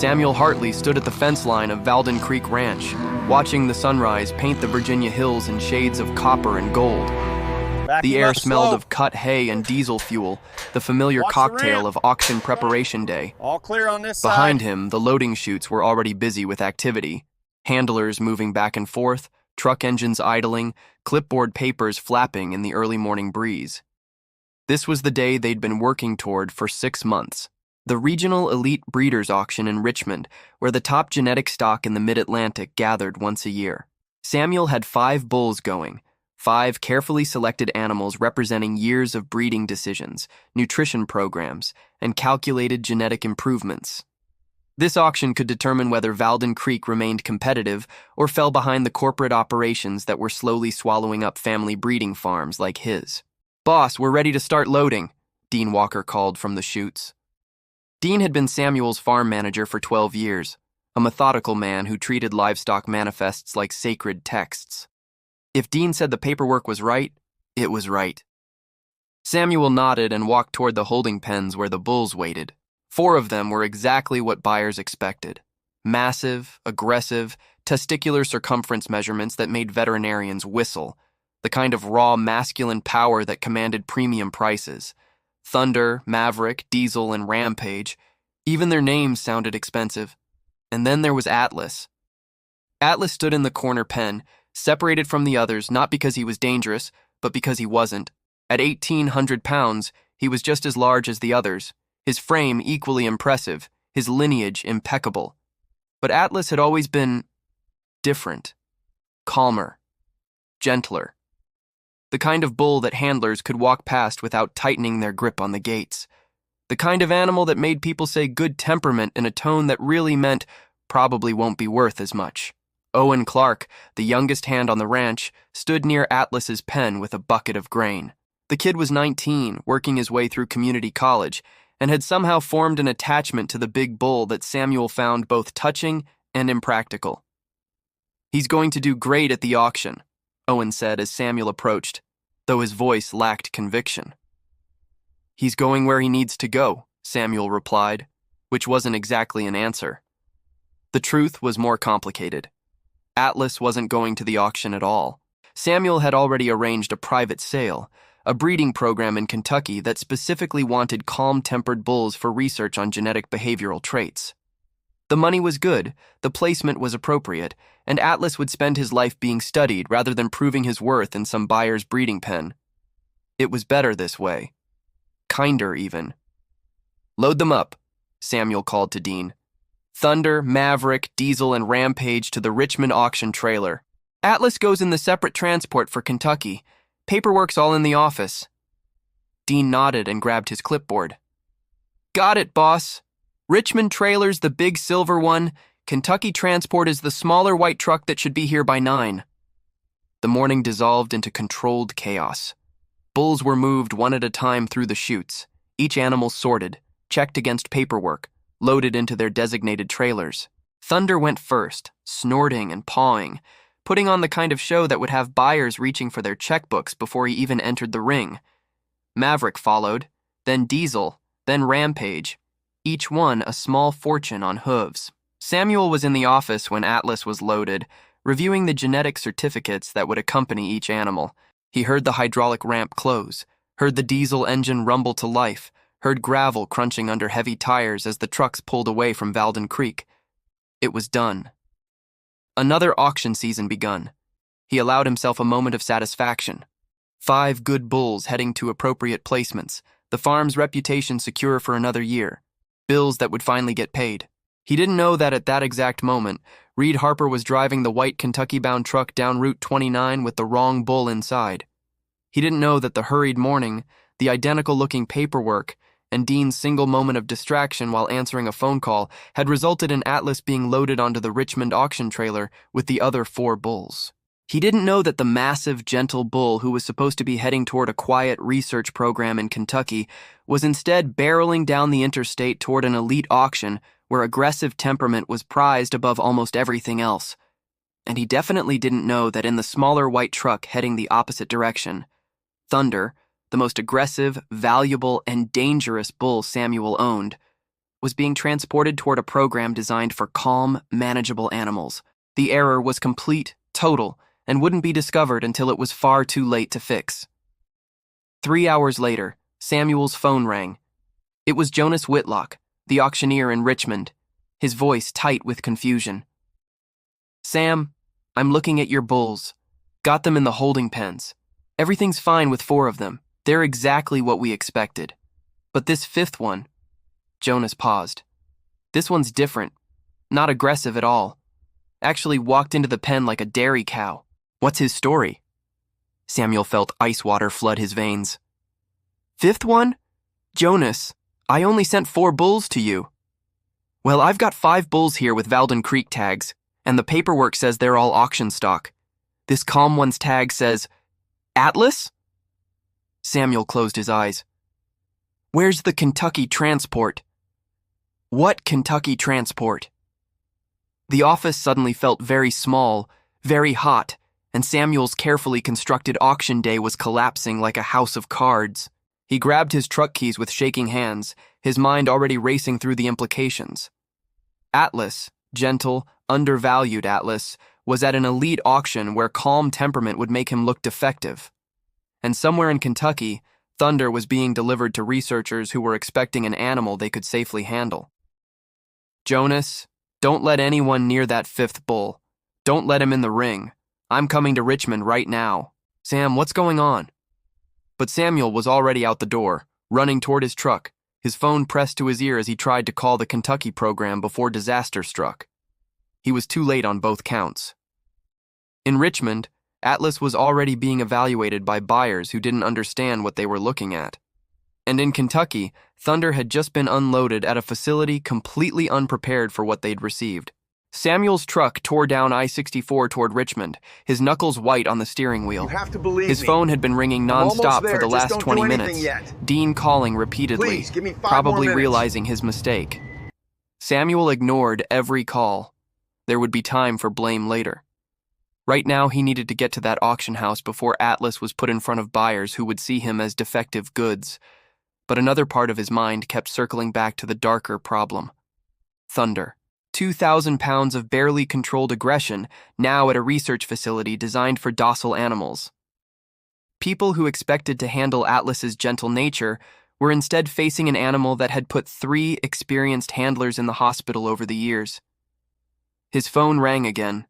Samuel Hartley stood at the fence line of Valden Creek Ranch, watching the sunrise paint the Virginia hills in shades of copper and gold. The air smelled of cut hay and diesel fuel, the familiar cocktail of auction preparation day. All clear on this side. Behind him, the loading chutes were already busy with activity. Handlers moving back and forth, truck engines idling, clipboard papers flapping in the early morning breeze. This was the day they'd been working toward for 6 months. The Regional Elite Breeders Auction in Richmond, where the top genetic stock in the Mid-Atlantic gathered once a year. Samuel had 5 bulls going, 5 carefully selected animals representing years of breeding decisions, nutrition programs, and calculated genetic improvements. This auction could determine whether Valden Creek remained competitive or fell behind the corporate operations that were slowly swallowing up family breeding farms like his. "Boss, we're ready to start loading," Dean Walker called from the chutes. Dean had been Samuel's farm manager for 12 years, a methodical man who treated livestock manifests like sacred texts. If Dean said the paperwork was right, it was right. Samuel nodded and walked toward the holding pens where the bulls waited. 4 of them were exactly what buyers expected. Massive, aggressive, testicular circumference measurements that made veterinarians whistle, the kind of raw masculine power that commanded premium prices. Thunder, Maverick, Diesel, and Rampage. Even their names sounded expensive. And then there was Atlas. Atlas stood in the corner pen, separated from the others not because he was dangerous, but because he wasn't. At 1,800 pounds, he was just as large as the others, his frame equally impressive, his lineage impeccable. But Atlas had always been different, calmer, gentler. The kind of bull that handlers could walk past without tightening their grip on the gates. The kind of animal that made people say good temperament in a tone that really meant probably won't be worth as much. Owen Clark, the youngest hand on the ranch, stood near Atlas's pen with a bucket of grain. The kid was 19, working his way through community college, and had somehow formed an attachment to the big bull that Samuel found both touching and impractical. "He's going to do great at the auction," Owen said as Samuel approached, though his voice lacked conviction. "He's going where he needs to go," Samuel replied, which wasn't exactly an answer. The truth was more complicated. Atlas wasn't going to the auction at all. Samuel had already arranged a private sale, a breeding program in Kentucky that specifically wanted calm-tempered bulls for research on genetic behavioral traits. The money was good, the placement was appropriate, and Atlas would spend his life being studied rather than proving his worth in some buyer's breeding pen. It was better this way. Kinder, even. "Load them up," Samuel called to Dean. "Thunder, Maverick, Diesel, and Rampage to the Richmond auction trailer. Atlas goes in the separate transport for Kentucky. Paperwork's all in the office." Dean nodded and grabbed his clipboard. "Got it, boss. Richmond trailer's the big silver one. Kentucky transport is the smaller white truck that should be here by 9. The morning dissolved into controlled chaos. Bulls were moved one at a time through the chutes, each animal sorted, checked against paperwork, loaded into their designated trailers. Thunder went first, snorting and pawing, putting on the kind of show that would have buyers reaching for their checkbooks before he even entered the ring. Maverick followed, then Diesel, then Rampage, each one a small fortune on hooves. Samuel was in the office when Atlas was loaded, reviewing the genetic certificates that would accompany each animal. He heard the hydraulic ramp close, heard the diesel engine rumble to life, heard gravel crunching under heavy tires as the trucks pulled away from Valden Creek. It was done. Another auction season begun. He allowed himself a moment of satisfaction. 5 good bulls heading to appropriate placements, the farm's reputation secure for another year, bills that would finally get paid. He didn't know that at that exact moment, Reed Harper was driving the white Kentucky-bound truck down Route 29 with the wrong bull inside. He didn't know that the hurried morning, the identical-looking paperwork, and Dean's single moment of distraction while answering a phone call had resulted in Atlas being loaded onto the Richmond auction trailer with the other 4 bulls. He didn't know that the massive, gentle bull who was supposed to be heading toward a quiet research program in Kentucky was instead barreling down the interstate toward an elite auction where aggressive temperament was prized above almost everything else. And he definitely didn't know that in the smaller white truck heading the opposite direction, Thunder, the most aggressive, valuable, and dangerous bull Samuel owned, was being transported toward a program designed for calm, manageable animals. The error was complete, total, and wouldn't be discovered until it was far too late to fix. 3 hours later, Samuel's phone rang. It was Jonas Whitlock, the auctioneer in Richmond, his voice tight with confusion. "Sam, I'm looking at your bulls. Got them in the holding pens. Everything's fine with 4 of them. They're exactly what we expected. But this 5th one..." Jonas paused. "This one's different. Not aggressive at all. Actually walked into the pen like a dairy cow." "What's his story?" Samuel felt ice water flood his veins. "5th one? Jonas, I only sent 4 bulls to you." "Well, I've got 5 bulls here with Valden Creek tags, and the paperwork says they're all auction stock. This calm one's tag says, Atlas?" Samuel closed his eyes. "Where's the Kentucky transport?" "What Kentucky transport?" The office suddenly felt very small, very hot, and Samuel's carefully constructed auction day was collapsing like a house of cards. He grabbed his truck keys with shaking hands, his mind already racing through the implications. Atlas, gentle, undervalued Atlas, was at an elite auction where calm temperament would make him look defective. And somewhere in Kentucky, Thunder was being delivered to researchers who were expecting an animal they could safely handle. "Jonas, don't let anyone near that 5th bull. Don't let him in the ring. I'm coming to Richmond right now." "Sam, what's going on?" But Samuel was already out the door, running toward his truck, his phone pressed to his ear as he tried to call the Kentucky program before disaster struck. He was too late on both counts. In Richmond, Atlas was already being evaluated by buyers who didn't understand what they were looking at. And in Kentucky, Thunder had just been unloaded at a facility completely unprepared for what they'd received. Samuel's truck tore down I-64 toward Richmond, his knuckles white on the steering wheel. You have to believe His me. phone had been ringing non-stop for the Just last don't 20 do minutes, anything yet. Dean calling repeatedly, Please, give me 5 probably more minutes. realizing his mistake. Samuel ignored every call. There would be time for blame later. Right now, he needed to get to that auction house before Atlas was put in front of buyers who would see him as defective goods. But another part of his mind kept circling back to the darker problem. Thunder. 2,000 pounds of barely controlled aggression, now at a research facility designed for docile animals. People who expected to handle Atlas's gentle nature were instead facing an animal that had put 3 experienced handlers in the hospital over the years. His phone rang again.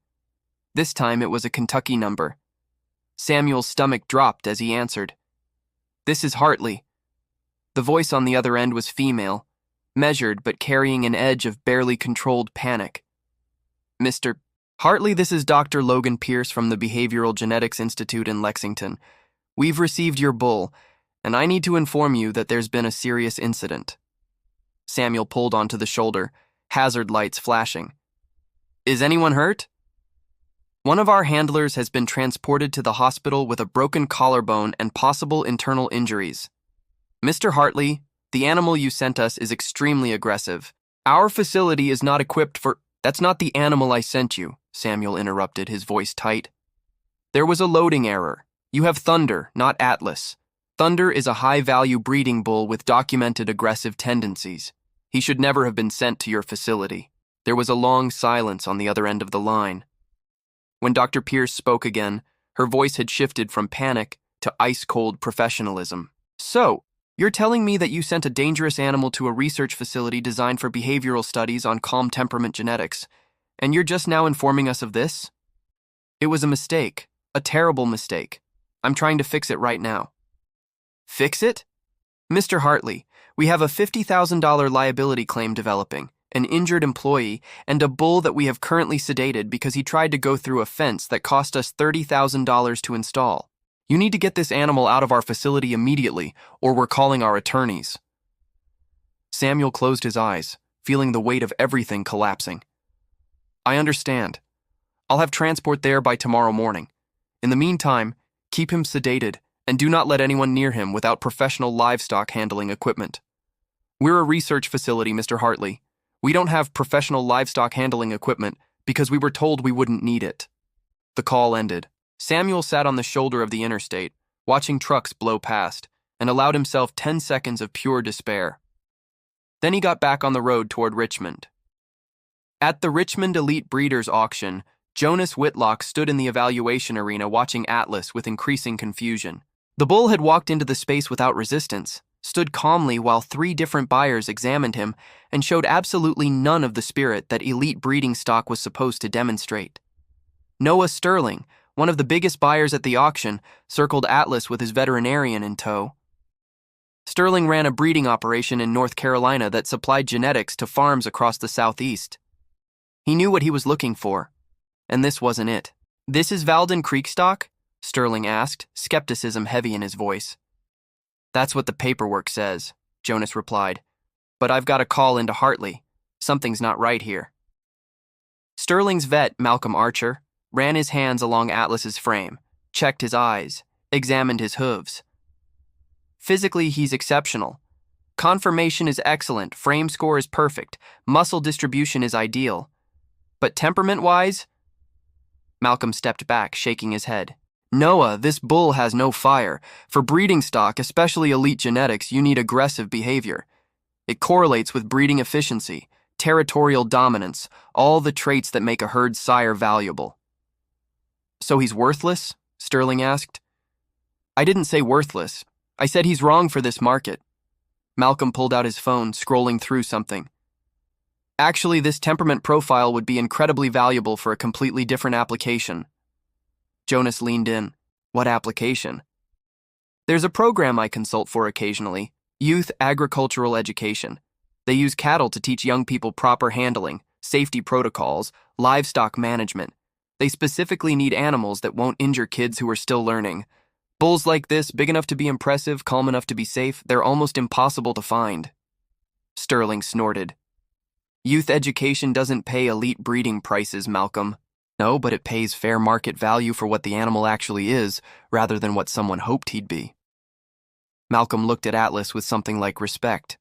This time it was a Kentucky number. Samuel's stomach dropped as he answered. "This is Hartley." The voice on the other end was female, measured but carrying an edge of barely controlled panic. "Mr. Hartley, this is Dr. Logan Pierce from the Behavioral Genetics Institute in Lexington. We've received your bull, and I need to inform you that there's been a serious incident." Samuel pulled onto the shoulder, hazard lights flashing. "Is anyone hurt?" "One of our handlers has been transported to the hospital with a broken collarbone and possible internal injuries. Mr. Hartley, the animal you sent us is extremely aggressive. Our facility is not equipped for..." "That's not the animal I sent you," Samuel interrupted, his voice tight. "There was a loading error. You have Thunder, not Atlas. Thunder is a high-value breeding bull with documented aggressive tendencies. He should never have been sent to your facility." There was a long silence on the other end of the line. When Dr. Pierce spoke again, her voice had shifted from panic to ice-cold professionalism. "So, you're telling me that you sent a dangerous animal to a research facility designed for behavioral studies on calm temperament genetics, and you're just now informing us of this?" "It was a mistake, a terrible mistake. I'm trying to fix it right now." "Fix it?" "Mr. Hartley, we have a $50,000 liability claim developing, an injured employee, and a bull that we have currently sedated because he tried to go through a fence that cost us $30,000 to install. You need to get this animal out of our facility immediately, or we're calling our attorneys." Samuel closed his eyes, feeling the weight of everything collapsing. "I understand. I'll have transport there by tomorrow morning. In the meantime, keep him sedated, and do not let anyone near him without professional livestock handling equipment. We're a research facility, Mr. Hartley. We don't have professional livestock handling equipment because we were told we wouldn't need it." The call ended. Samuel sat on the shoulder of the interstate, watching trucks blow past, and allowed himself 10 seconds of pure despair. Then he got back on the road toward Richmond. At the Richmond Elite Breeders' Auction, Jonas Whitlock stood in the evaluation arena watching Atlas with increasing confusion. The bull had walked into the space without resistance, stood calmly while 3 different buyers examined him, and showed absolutely none of the spirit that elite breeding stock was supposed to demonstrate. Noah Sterling, one of the biggest buyers at the auction, circled Atlas with his veterinarian in tow. Sterling ran a breeding operation in North Carolina that supplied genetics to farms across the Southeast. He knew what he was looking for, and this wasn't it. "This is Valden Creek stock?" Sterling asked, skepticism heavy in his voice. "That's what the paperwork says," Jonas replied. "But I've got a call into Hartley. Something's not right here." Sterling's vet, Malcolm Archer, ran his hands along Atlas's frame, checked his eyes, examined his hooves. "Physically, he's exceptional. Conformation is excellent, frame score is perfect, muscle distribution is ideal. But temperament-wise?" Malcolm stepped back, shaking his head. "Noah, this bull has no fire. For breeding stock, especially elite genetics, you need aggressive behavior. It correlates with breeding efficiency, territorial dominance, all the traits that make a herd sire valuable." "So he's worthless?" Sterling asked. "I didn't say worthless. I said he's wrong for this market." Malcolm pulled out his phone, scrolling through something. "Actually, this temperament profile would be incredibly valuable for a completely different application." Jonas leaned in. "What application?" "There's a program I consult for occasionally, Youth Agricultural Education. They use cattle to teach young people proper handling, safety protocols, livestock management. They specifically need animals that won't injure kids who are still learning. Bulls like this, big enough to be impressive, calm enough to be safe, they're almost impossible to find." Sterling snorted. "Youth education doesn't pay elite breeding prices, Malcolm." "No, but it pays fair market value for what the animal actually is, rather than what someone hoped he'd be." Malcolm looked at Atlas with something like respect.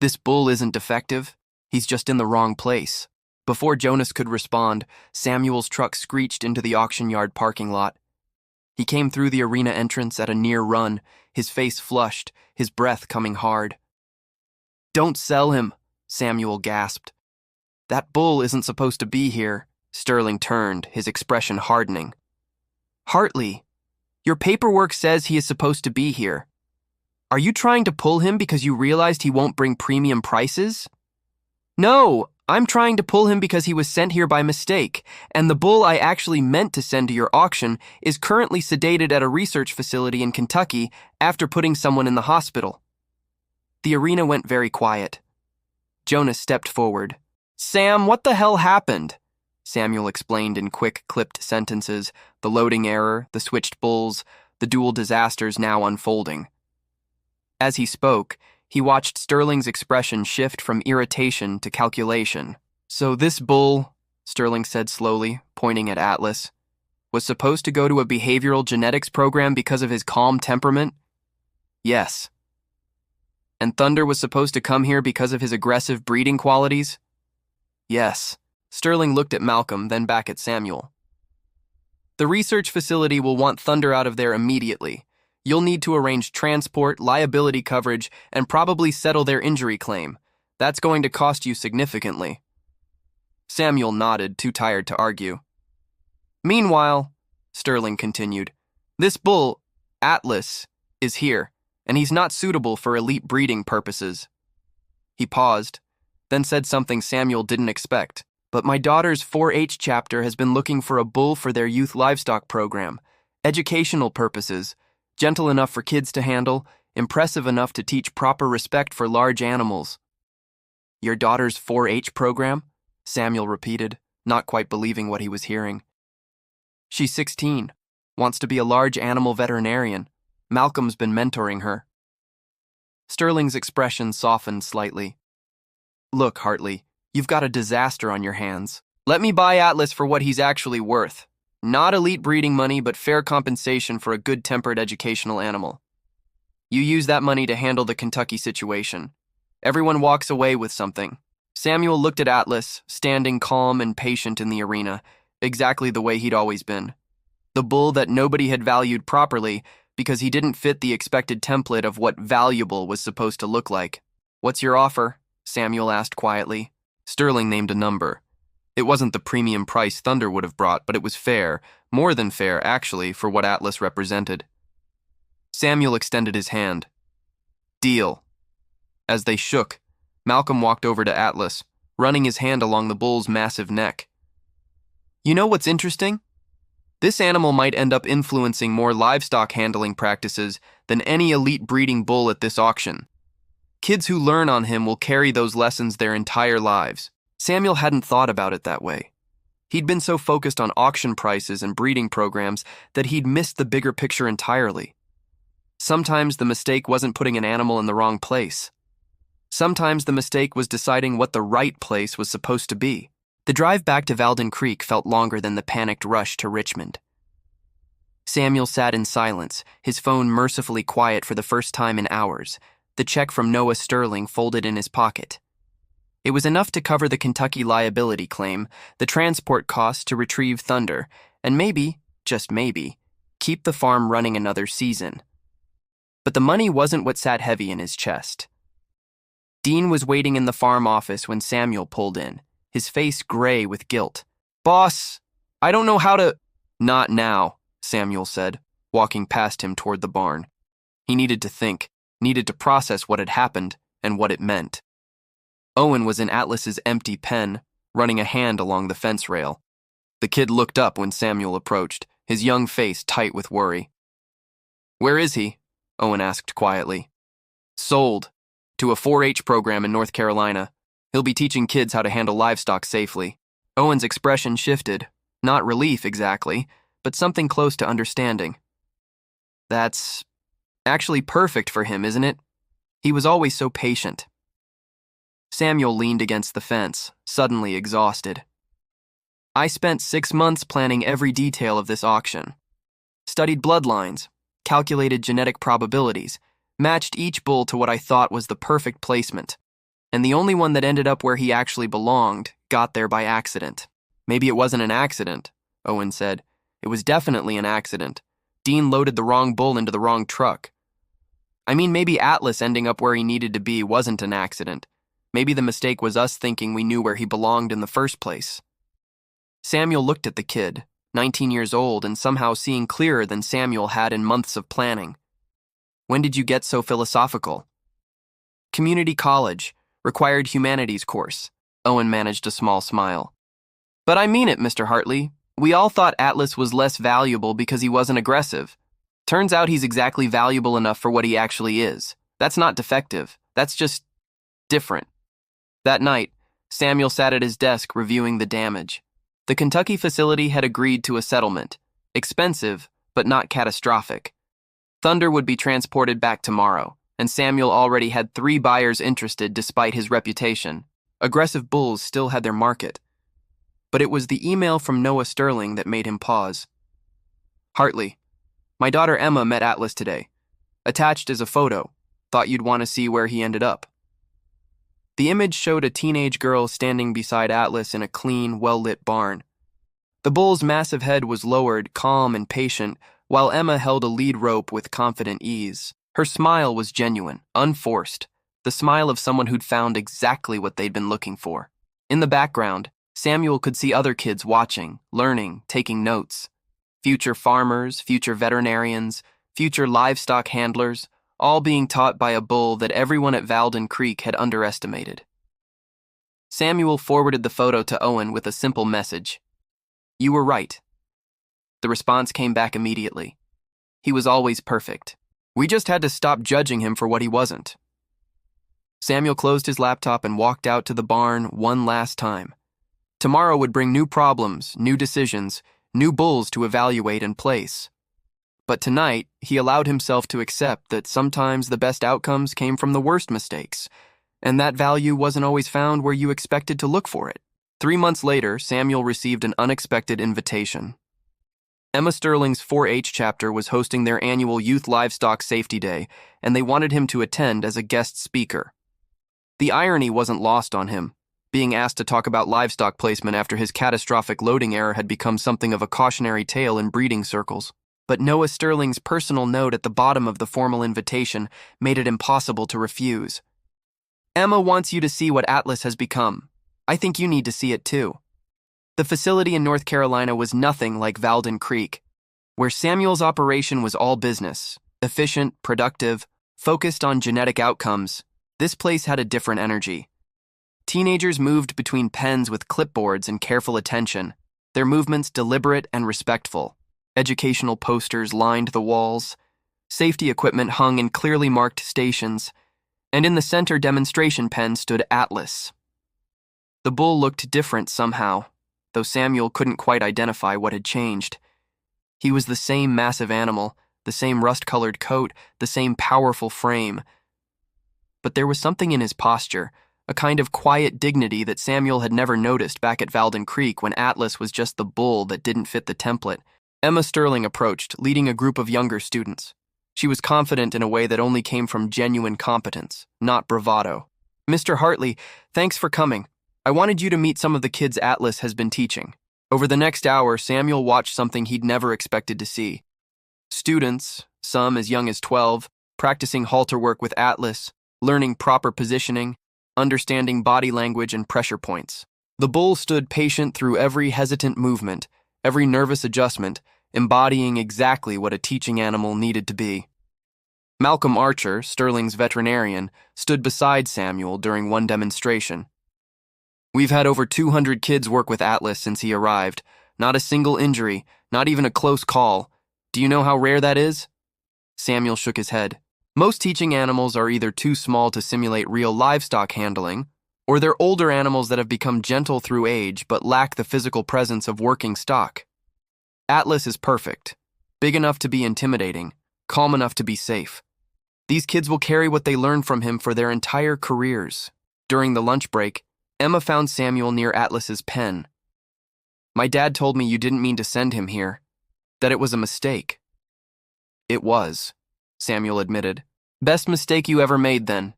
"This bull isn't defective. He's just in the wrong place." Before Jonas could respond, Samuel's truck screeched into the auction yard parking lot. He came through the arena entrance at a near run, his face flushed, his breath coming hard. "Don't sell him," Samuel gasped. "That bull isn't supposed to be here." Sterling turned, his expression hardening. "Hartley, your paperwork says he is supposed to be here. Are you trying to pull him because you realized he won't bring premium prices?" "No, I'm trying to pull him because he was sent here by mistake, and the bull I actually meant to send to your auction is currently sedated at a research facility in Kentucky after putting someone in the hospital." The arena went very quiet. Jonas stepped forward. "Sam, what the hell happened?" Samuel explained in quick, clipped sentences, the loading error, the switched bulls, the dual disasters now unfolding. As he spoke, he watched Sterling's expression shift from irritation to calculation. "So this bull," Sterling said slowly, pointing at Atlas, "was supposed to go to a behavioral genetics program because of his calm temperament?" "Yes." "And Thunder was supposed to come here because of his aggressive breeding qualities?" "Yes." Sterling looked at Malcolm, then back at Samuel. "The research facility will want Thunder out of there immediately. You'll need to arrange transport, liability coverage, and probably settle their injury claim. That's going to cost you significantly." Samuel nodded, too tired to argue. "Meanwhile," Sterling continued, "this bull, Atlas, is here, and he's not suitable for elite breeding purposes." He paused, then said something Samuel didn't expect. "But my daughter's 4-H chapter has been looking for a bull for their youth livestock program. Educational purposes, gentle enough for kids to handle, impressive enough to teach proper respect for large animals." "Your daughter's 4-H program?" Samuel repeated, not quite believing what he was hearing. "She's 16, wants to be a large animal veterinarian. Malcolm's been mentoring her." Sterling's expression softened slightly. "Look, Hartley, you've got a disaster on your hands. Let me buy Atlas for what he's actually worth. Not elite breeding money, but fair compensation for a good-tempered educational animal. You use that money to handle the Kentucky situation. Everyone walks away with something." Samuel looked at Atlas, standing calm and patient in the arena, exactly the way he'd always been. The bull that nobody had valued properly because he didn't fit the expected template of what valuable was supposed to look like. "What's your offer?" Samuel asked quietly. Sterling named a number. It wasn't the premium price Thunder would have brought, but it was fair, more than fair, actually, for what Atlas represented. Samuel extended his hand. Deal. As they shook, Malcolm walked over to Atlas, running his hand along the bull's massive neck. You know what's interesting? This animal might end up influencing more livestock handling practices than any elite breeding bull at this auction. Kids who learn on him will carry those lessons their entire lives. Samuel hadn't thought about it that way. He'd been so focused on auction prices and breeding programs that he'd missed the bigger picture entirely. Sometimes the mistake wasn't putting an animal in the wrong place. Sometimes the mistake was deciding what the right place was supposed to be. The drive back to Valden Creek felt longer than the panicked rush to Richmond. Samuel sat in silence, his phone mercifully quiet for the first time in hours, the check from Noah Sterling folded in his pocket. It was enough to cover the Kentucky liability claim, the transport costs to retrieve Thunder, and maybe, just maybe, keep the farm running another season. But the money wasn't what sat heavy in his chest. Dean was waiting in the farm office when Samuel pulled in, his face gray with guilt. Boss, I don't know how to... Not now, Samuel said, walking past him toward the barn. He needed to think, needed to process what had happened and what it meant. Owen was in Atlas's empty pen, running a hand along the fence rail. The kid looked up when Samuel approached, his young face tight with worry. Where is he? Owen asked quietly. Sold. To a 4-H program in North Carolina. He'll be teaching kids how to handle livestock safely. Owen's expression shifted. Not relief exactly, but something close to understanding. That's actually perfect for him, isn't it? He was always so patient. Samuel leaned against the fence, suddenly exhausted. I spent 6 months planning every detail of this auction. Studied bloodlines, calculated genetic probabilities, matched each bull to what I thought was the perfect placement. And the only one that ended up where he actually belonged got there by accident. Maybe it wasn't an accident, Owen said. It was definitely an accident. Dean loaded the wrong bull into the wrong truck. I mean, maybe Atlas ending up where he needed to be wasn't an accident. Maybe the mistake was us thinking we knew where he belonged in the first place. Samuel looked at the kid, 19 years old and somehow seeing clearer than Samuel had in months of planning. When did you get so philosophical? Community college, required humanities course. Owen managed a small smile. But I mean it, Mr. Hartley. We all thought Atlas was less valuable because he wasn't aggressive. Turns out he's exactly valuable enough for what he actually is. That's not defective. That's just different. That night, Samuel sat at his desk reviewing the damage. The Kentucky facility had agreed to a settlement. Expensive, but not catastrophic. Thunder would be transported back tomorrow, and Samuel already had 3 buyers interested despite his reputation. Aggressive bulls still had their market. But it was the email from Noah Sterling that made him pause. Hartley, my daughter Emma met Atlas today. Attached is a photo. Thought you'd want to see where he ended up. The image showed a teenage girl standing beside Atlas in a clean, well-lit barn. The bull's massive head was lowered, calm and patient, while Emma held a lead rope with confident ease. Her smile was genuine, unforced, the smile of someone who'd found exactly what they'd been looking for. In the background, Samuel could see other kids watching, learning, taking notes. Future farmers, future veterinarians, future livestock handlers, all being taught by a bull that everyone at Valden Creek had underestimated. Samuel forwarded the photo to Owen with a simple message. You were right. The response came back immediately. He was always perfect. We just had to stop judging him for what he wasn't. Samuel closed his laptop and walked out to the barn one last time. Tomorrow would bring new problems, new decisions, new bulls to evaluate and place. But tonight, he allowed himself to accept that sometimes the best outcomes came from the worst mistakes, and that value wasn't always found where you expected to look for it. 3 months later, Samuel received an unexpected invitation. Emma Sterling's 4-H chapter was hosting their annual Youth Livestock Safety Day, and they wanted him to attend as a guest speaker. The irony wasn't lost on him. Being asked to talk about livestock placement after his catastrophic loading error had become something of a cautionary tale in breeding circles. But Noah Sterling's personal note at the bottom of the formal invitation made it impossible to refuse. Emma wants you to see what Atlas has become. I think you need to see it too. The facility in North Carolina was nothing like Valden Creek, where Samuel's operation was all business, efficient, productive, focused on genetic outcomes. This place had a different energy. Teenagers moved between pens with clipboards and careful attention, their movements deliberate and respectful. Educational posters lined the walls, safety equipment hung in clearly marked stations, and in the center demonstration pen stood Atlas. The bull looked different somehow, though Samuel couldn't quite identify what had changed. He was the same massive animal, the same rust-colored coat, the same powerful frame. But there was something in his posture, a kind of quiet dignity that Samuel had never noticed back at Valden Creek when Atlas was just the bull that didn't fit the template. Emma Sterling approached, leading a group of younger students. She was confident in a way that only came from genuine competence, not bravado. "Mr. Hartley, thanks for coming. I wanted you to meet some of the kids Atlas has been teaching." Over the next hour, Samuel watched something he'd never expected to see. Students, some as young as 12, practicing halter work with Atlas, learning proper positioning, understanding body language and pressure points. The bull stood patient through every hesitant movement, every nervous adjustment, embodying exactly what a teaching animal needed to be. Malcolm Archer, Sterling's veterinarian, stood beside Samuel during one demonstration. "We've had over 200 kids work with Atlas since he arrived. Not a single injury, not even a close call. Do you know how rare that is?" Samuel shook his head. "Most teaching animals are either too small to simulate real livestock handling, or they're older animals that have become gentle through age but lack the physical presence of working stock. Atlas is perfect, big enough to be intimidating, calm enough to be safe. These kids will carry what they learn from him for their entire careers." During the lunch break, Emma found Samuel near Atlas's pen. "My dad told me you didn't mean to send him here, that it was a mistake." "It was," Samuel admitted. "Best mistake you ever made, then."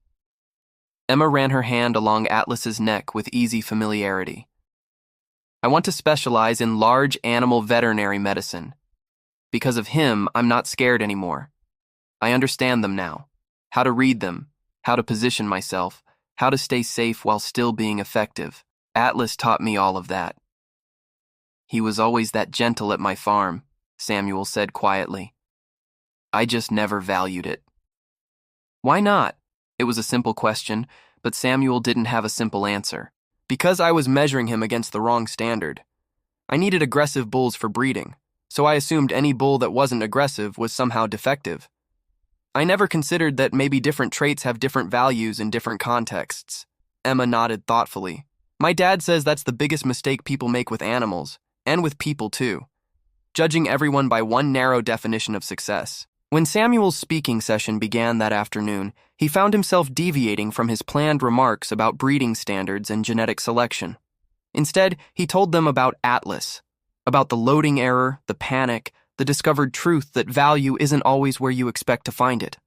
Emma ran her hand along Atlas's neck with easy familiarity. "I want to specialize in large animal veterinary medicine. Because of him, I'm not scared anymore. I understand them now, how to read them, how to position myself, how to stay safe while still being effective. Atlas taught me all of that." "He was always that gentle at my farm," Samuel said quietly. "I just never valued it." "Why not?" It was a simple question, but Samuel didn't have a simple answer. "Because I was measuring him against the wrong standard. I needed aggressive bulls for breeding, so I assumed any bull that wasn't aggressive was somehow defective. I never considered that maybe different traits have different values in different contexts." Emma nodded thoughtfully. "My dad says that's the biggest mistake people make with animals, and with people too. Judging everyone by one narrow definition of success." When Samuel's speaking session began that afternoon, he found himself deviating from his planned remarks about breeding standards and genetic selection. Instead, he told them about Atlas, about the loading error, the panic, the discovered truth that value isn't always where you expect to find it.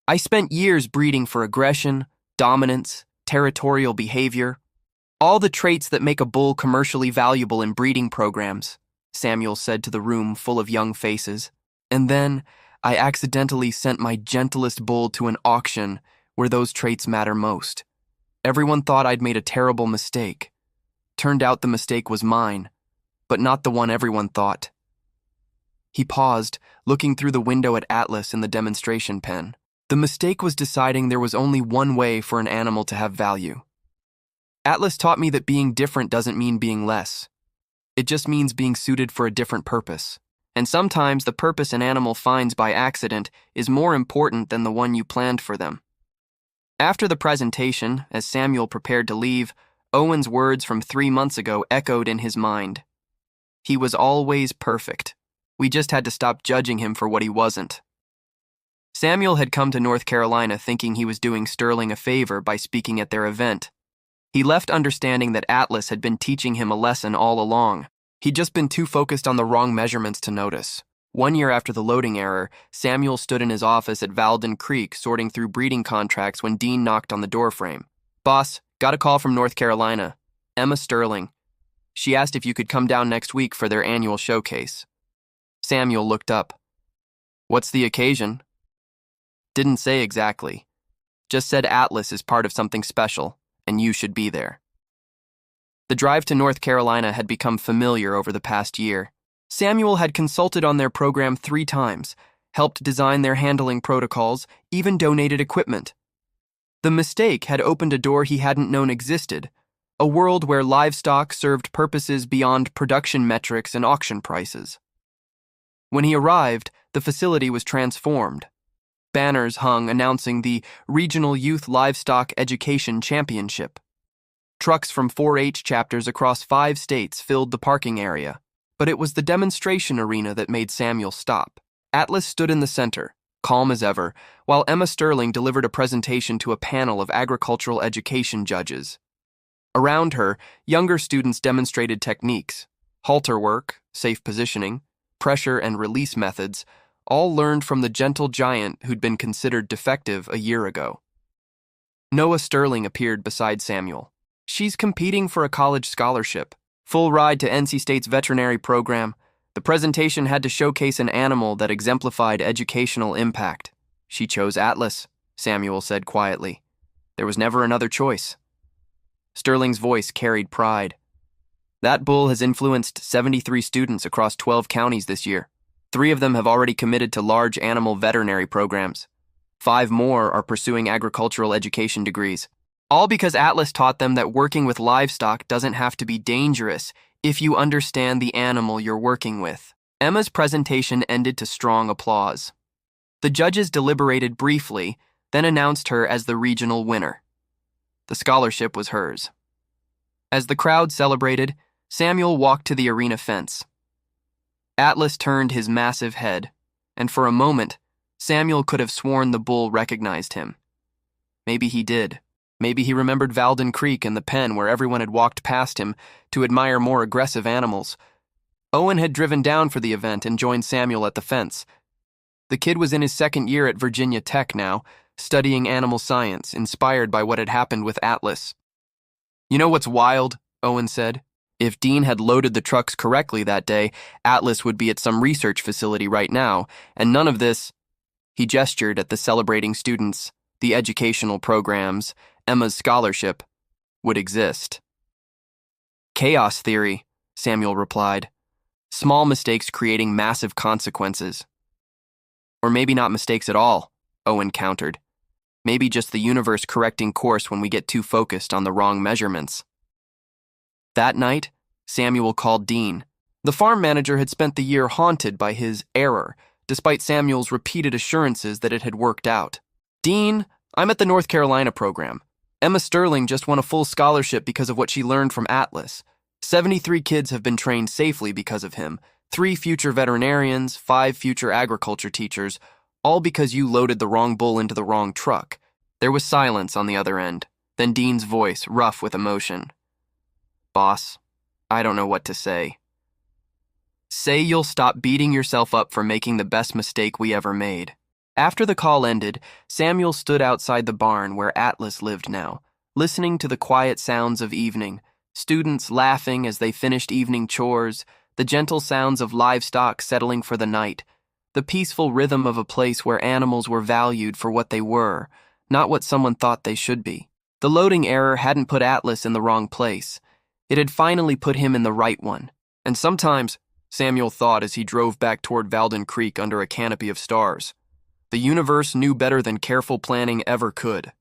"I spent years breeding for aggression, dominance, territorial behavior, all the traits that make a bull commercially valuable in breeding programs," Samuel said to the room full of young faces. "And then I accidentally sent my gentlest bull to an auction where those traits matter most. Everyone thought I'd made a terrible mistake. Turned out the mistake was mine, but not the one everyone thought." He paused, looking through the window at Atlas in the demonstration pen. The mistake was deciding there was only one way for an animal to have value. "Atlas taught me that being different doesn't mean being less. It just means being suited for a different purpose. And sometimes the purpose an animal finds by accident is more important than the one you planned for them." After the presentation, as Samuel prepared to leave, Owen's words from 3 months ago echoed in his mind. "He was always perfect. We just had to stop judging him for what he wasn't." Samuel had come to North Carolina thinking he was doing Sterling a favor by speaking at their event. He left understanding that Atlas had been teaching him a lesson all along. He'd just been too focused on the wrong measurements to notice. 1 year after the loading error, Samuel stood in his office at Valden Creek sorting through breeding contracts when Dean knocked on the doorframe. "Boss, got a call from North Carolina. Emma Sterling. She asked if you could come down next week for their annual showcase." Samuel looked up. "What's the occasion?" "Didn't say exactly. Just said Atlas is part of something special, and you should be there. The drive to North Carolina had become familiar over the past year. Samuel had consulted on their program 3 times, helped design their handling protocols, even donated equipment. The mistake had opened a door he hadn't known existed, a world where livestock served purposes beyond production metrics and auction prices. When he arrived, the facility was transformed. Banners hung announcing the Regional Youth Livestock Education Championship. Trucks from 4-H chapters across 5 states filled the parking area, but it was the demonstration arena that made Samuel stop. Atlas stood in the center, calm as ever, while Emma Sterling delivered a presentation to a panel of agricultural education judges. Around her, younger students demonstrated techniques, halter work, safe positioning, pressure and release methods, all learned from the gentle giant who'd been considered defective a year ago. Noah Sterling appeared beside Samuel. She's competing for a college scholarship, full ride to NC State's veterinary program. The presentation had to showcase an animal that exemplified educational impact. She chose Atlas, Samuel said quietly. There was never another choice. Sterling's voice carried pride. That bull has influenced 73 students across 12 counties this year. 3 of them have already committed to large animal veterinary programs. 5 more are pursuing agricultural education degrees. All because Atlas taught them that working with livestock doesn't have to be dangerous if you understand the animal you're working with. Emma's presentation ended to strong applause. The judges deliberated briefly, then announced her as the regional winner. The scholarship was hers. As the crowd celebrated, Samuel walked to the arena fence. Atlas turned his massive head, and for a moment, Samuel could have sworn the bull recognized him. Maybe he did. Maybe he remembered Valden Creek and the pen where everyone had walked past him to admire more aggressive animals. Owen had driven down for the event and joined Samuel at the fence. The kid was in his 2nd year at Virginia Tech now, studying animal science, inspired by what had happened with Atlas. "You know what's wild?" Owen said. "If Dean had loaded the trucks correctly that day, Atlas would be at some research facility right now, and none of this—" He gestured at the celebrating students, the educational programs, Emma's scholarship, would exist. "Chaos theory," Samuel replied. "Small mistakes creating massive consequences." "Or maybe not mistakes at all," Owen countered. "Maybe just the universe correcting course when we get too focused on the wrong measurements." That night, Samuel called Dean. The farm manager had spent the year haunted by his error, despite Samuel's repeated assurances that it had worked out. "Dean, I'm at the North Carolina program. Emma Sterling just won a full scholarship because of what she learned from Atlas. 73 kids have been trained safely because of him. 3 future veterinarians, 5 future agriculture teachers, all because you loaded the wrong bull into the wrong truck." There was silence on the other end, then Dean's voice, rough with emotion. "Boss, I don't know what to say." "Say you'll stop beating yourself up for making the best mistake we ever made." After the call ended, Samuel stood outside the barn where Atlas lived now, listening to the quiet sounds of evening, students laughing as they finished evening chores, the gentle sounds of livestock settling for the night, the peaceful rhythm of a place where animals were valued for what they were, not what someone thought they should be. The loading error hadn't put Atlas in the wrong place. It had finally put him in the right one. And sometimes, Samuel thought as he drove back toward Valden Creek under a canopy of stars, the universe knew better than careful planning ever could.